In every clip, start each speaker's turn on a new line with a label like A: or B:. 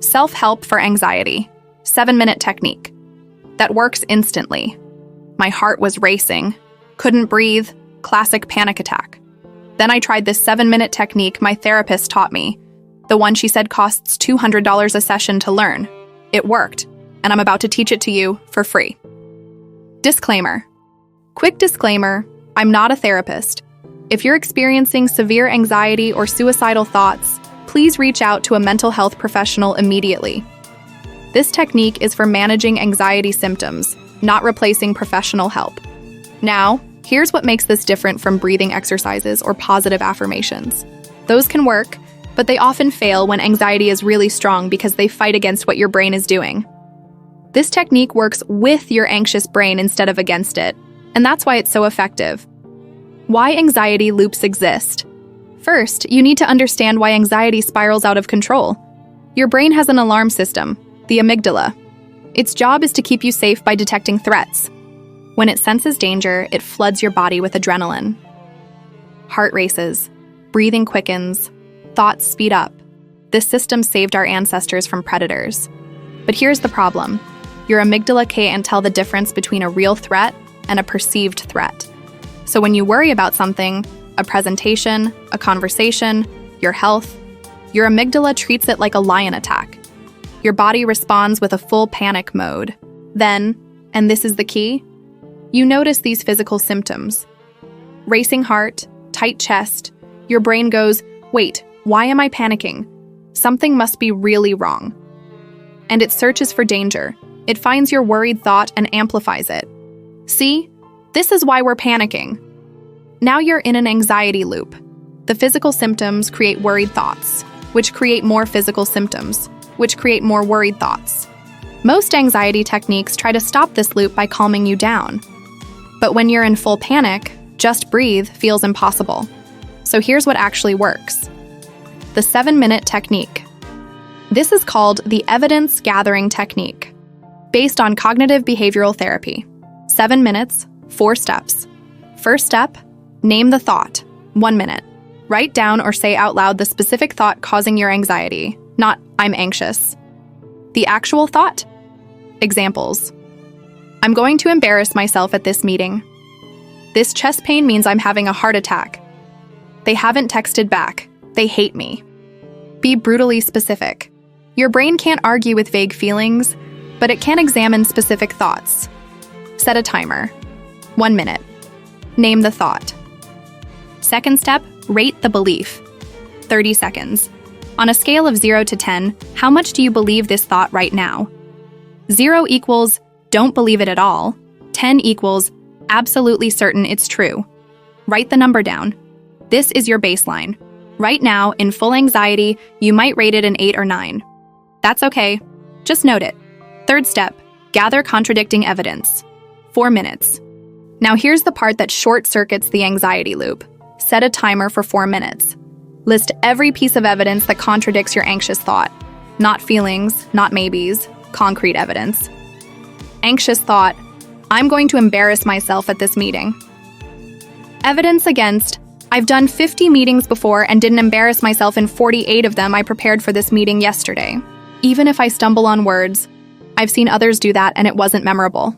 A: Self-help for anxiety. 7-minute technique. That works instantly. My heart was racing. Couldn't breathe. Classic panic attack. Then I tried this 7-minute technique my therapist taught me. The one she said costs $200 a session to learn. It worked, and I'm about to teach it to you for free. Disclaimer. Quick disclaimer, I'm not a therapist. If you're experiencing severe anxiety or suicidal thoughts, please reach out to a mental health professional immediately. This technique is for managing anxiety symptoms, not replacing professional help. Now, here's what makes this different from breathing exercises or positive affirmations. Those can work, but they often fail when anxiety is really strong because they fight against what your brain is doing. This technique works with your anxious brain instead of against it, and that's why it's so effective. Why anxiety loops exist. First, you need to understand why anxiety spirals out of control. Your brain has an alarm system, the amygdala. Its job is to keep you safe by detecting threats. When it senses danger, it floods your body with adrenaline. Heart races, breathing quickens, thoughts speed up. This system saved our ancestors from predators. But here's the problem. Your amygdala can't tell the difference between a real threat and a perceived threat. So when you worry about something, a presentation, a conversation, your health, your amygdala treats it like a lion attack. Your body responds with a full panic mode. Then, and this is the key, you notice these physical symptoms. Racing heart, tight chest, your brain goes, wait, why am I panicking? Something must be really wrong. And it searches for danger. It finds your worried thought and amplifies it. See? This is why we're panicking. Now you're in an anxiety loop. The physical symptoms create worried thoughts, which create more physical symptoms, which create more worried thoughts. Most anxiety techniques try to stop this loop by calming you down. But when you're in full panic, just breathe feels impossible. So here's what actually works. The 7-minute technique. This is called the evidence gathering technique, based on cognitive behavioral therapy. 7 minutes, 4 steps. First step, name the thought. 1 minute. Write down or say out loud the specific thought causing your anxiety, not I'm anxious. The actual thought? Examples. I'm going to embarrass myself at this meeting. This chest pain means I'm having a heart attack. They haven't texted back. They hate me. Be brutally specific. Your brain can't argue with vague feelings, but it can examine specific thoughts. Set a timer. 1 minute. Name the thought. Second step, rate the belief. 30 seconds. On a scale of 0 to 10, how much do you believe this thought right now? 0 equals don't believe it at all. 10 equals absolutely certain it's true. Write the number down. This is your baseline. Right now, in full anxiety, you might rate it an 8 or 9. That's okay. Just note it. Third step, gather contradicting evidence. 4 minutes. Now here's the part that short-circuits the anxiety loop. Set a timer for 4 minutes. List every piece of evidence that contradicts your anxious thought. Not feelings, not maybes, concrete evidence. Anxious thought, I'm going to embarrass myself at this meeting. Evidence against, I've done 50 meetings before and didn't embarrass myself in 48 of them I prepared for this meeting yesterday. Even if I stumble on words, I've seen others do that and it wasn't memorable.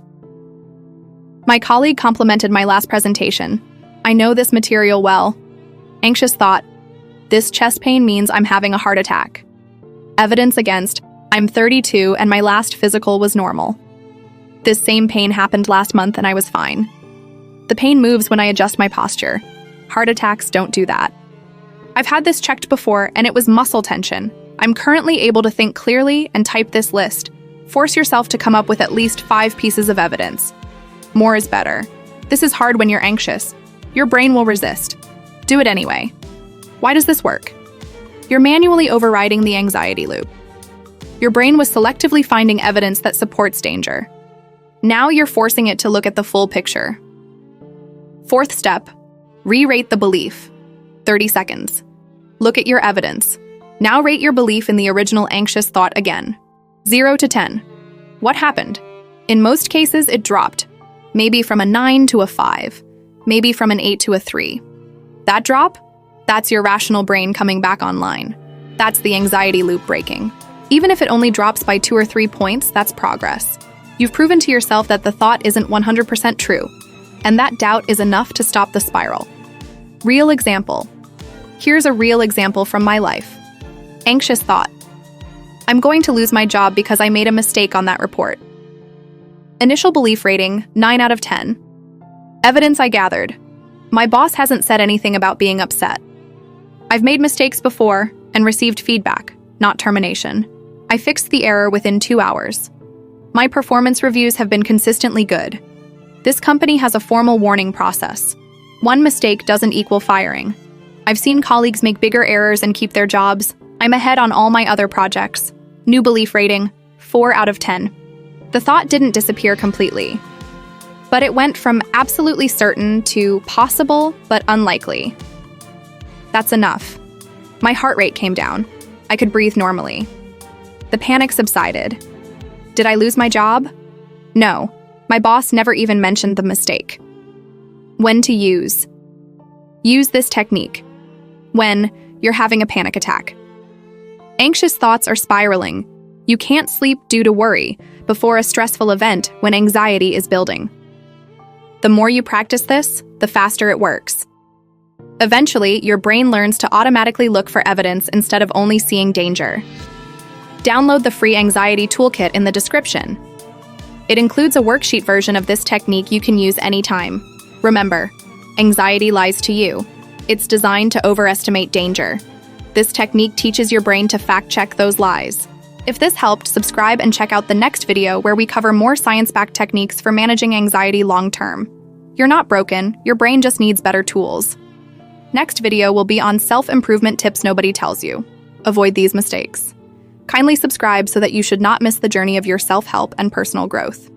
A: My colleague complimented my last presentation. I know this material well. Anxious thought, this chest pain means I'm having a heart attack. Evidence against, I'm 32 and my last physical was normal. This same pain happened last month and I was fine. The pain moves when I adjust my posture. Heart attacks don't do that. I've had this checked before and it was muscle tension. I'm currently able to think clearly and type this list. Force yourself to come up with at least 5 pieces of evidence. More is better. This is hard when you're anxious. Your brain will resist. Do it anyway. Why does this work? You're manually overriding the anxiety loop. Your brain was selectively finding evidence that supports danger. Now you're forcing it to look at the full picture. Fourth step, re-rate the belief. 30 seconds. Look at your evidence. Now rate your belief in the original anxious thought again. 0 to 10. What happened? In most cases, it dropped. Maybe from a 9 to a 5. Maybe from an 8 to a 3. That drop? That's your rational brain coming back online. That's the anxiety loop breaking. Even if it only drops by 2 or 3 points, that's progress. You've proven to yourself that the thought isn't 100% true, and that doubt is enough to stop the spiral. Real example. Here's a real example from my life. Anxious thought. I'm going to lose my job because I made a mistake on that report. Initial belief rating, 9 out of 10. Evidence I gathered. My boss hasn't said anything about being upset. I've made mistakes before and received feedback, not termination. I fixed the error within 2 hours. My performance reviews have been consistently good. This company has a formal warning process. One mistake doesn't equal firing. I've seen colleagues make bigger errors and keep their jobs. I'm ahead on all my other projects. New belief rating, 4 out of 10. The thought didn't disappear completely, but it went from absolutely certain to possible but unlikely. That's enough. My heart rate came down. I could breathe normally. The panic subsided. Did I lose my job? No. My boss never even mentioned the mistake. When to use. Use this technique when you're having a panic attack. Anxious thoughts are spiraling. You can't sleep due to worry before a stressful event when anxiety is building. The more you practice this, the faster it works. Eventually, your brain learns to automatically look for evidence instead of only seeing danger. Download the free anxiety toolkit in the description. It includes a worksheet version of this technique you can use anytime. Remember, anxiety lies to you. It's designed to overestimate danger. This technique teaches your brain to fact-check those lies. If this helped, subscribe and check out the next video where we cover more science-backed techniques for managing anxiety long-term. You're not broken, your brain just needs better tools. Next video will be on self-improvement tips nobody tells you. Avoid these mistakes. Kindly subscribe so that you should not miss the journey of your self-help and personal growth.